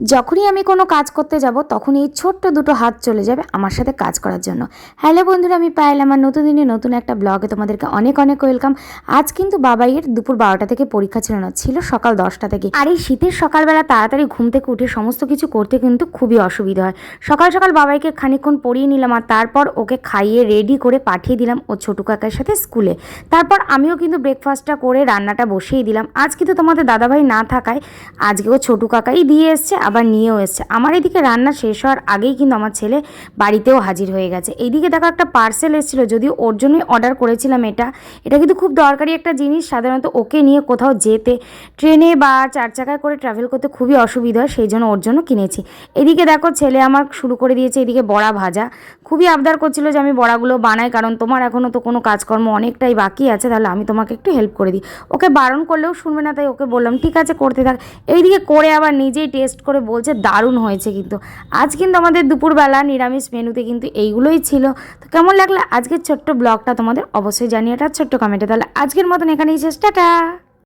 যখনই আমি কোনো কাজ করতে যাব তখন এই ছোট্ট দুটো হাত চলে যাবে আমার সাথে কাজ করার জন্য। হ্যালো বন্ধুরা, আমি পায়েল, আমার নতুন দিনে নতুন একটা ব্লগে তোমাদেরকে অনেক অনেক ওয়েলকাম। আজ কিন্তু বাবাইয়ের দুপুর 12টা থেকে পরীক্ষা ছিল না, ছিল সকাল 10টা থেকে। আর এই শীতের সকালবেলা তাড়াতাড়ি ঘুম থেকে উঠে সমস্ত কিছু করতে কিন্তু খুবই অসুবিধা হয়। সকাল সকাল বাবাইকে খানিকক্ষণ পড়িয়ে নিলাম, আর তারপর ওকে খাইয়ে রেডি করে পাঠিয়ে দিলাম ও ছোটু কাকার সাথে স্কুলে। তারপর আমিও কিন্তু ব্রেকফাস্টটা করে রান্নাটা বসিয়ে দিলাম। আজ কিন্তু তোমাদের দাদাভাই না থাকায় আজকেও ছোটু কাকাই দিয়ে এসছে, আবার নিয়েও এসছে। আমার এদিকে রান্না শেষ হওয়ার আগেই কিন্তু আমার ছেলে বাড়িতেও হাজির হয়ে গেছে। এইদিকে দেখো একটা পার্সেল এসেছিলো, যদিও ওর জন্যই অর্ডার করেছিলাম। এটা কিন্তু খুব দরকারি একটা জিনিস। সাধারণত ওকে নিয়ে কোথাও যেতে ট্রেনে বা 4 চাকায় করে ট্রাভেল করতে খুবই অসুবিধা হয়, সেই জন্য ওর জন্য কিনেছি। এদিকে দেখো ছেলে আমার শুরু করে দিয়েছে এদিকে বড়া ভাজা। খুবই আবদার করছিল যে আমি বড়াগুলো বানাই, কারণ তোমার এখনও তো কোনো কাজকর্ম অনেকটাই বাকি আছে, তাহলে আমি তোমাকে একটু হেল্প করে দিই। ওকে বারণ করলেও শুনবে না, তাই ওকে বললাম ঠিক আছে করতে থাক। এইদিকে করে আবার নিজেই টেস্ট করে বলছে দারুণ হয়েছে। কিন্তু আজ কিন্তু আমাদের দুপুরবেলা নিরামিষ মেনুতে কিন্তু এইগুলোই ছিল। তো কেমন লাগলো আজকের ছোট্ট ব্লগটা তোমাদের অবশ্যই জানিয়ে একটা ছোট্ট কমেন্টে। তাহলে আজকের মতন এখানেই শেষ, টাটা।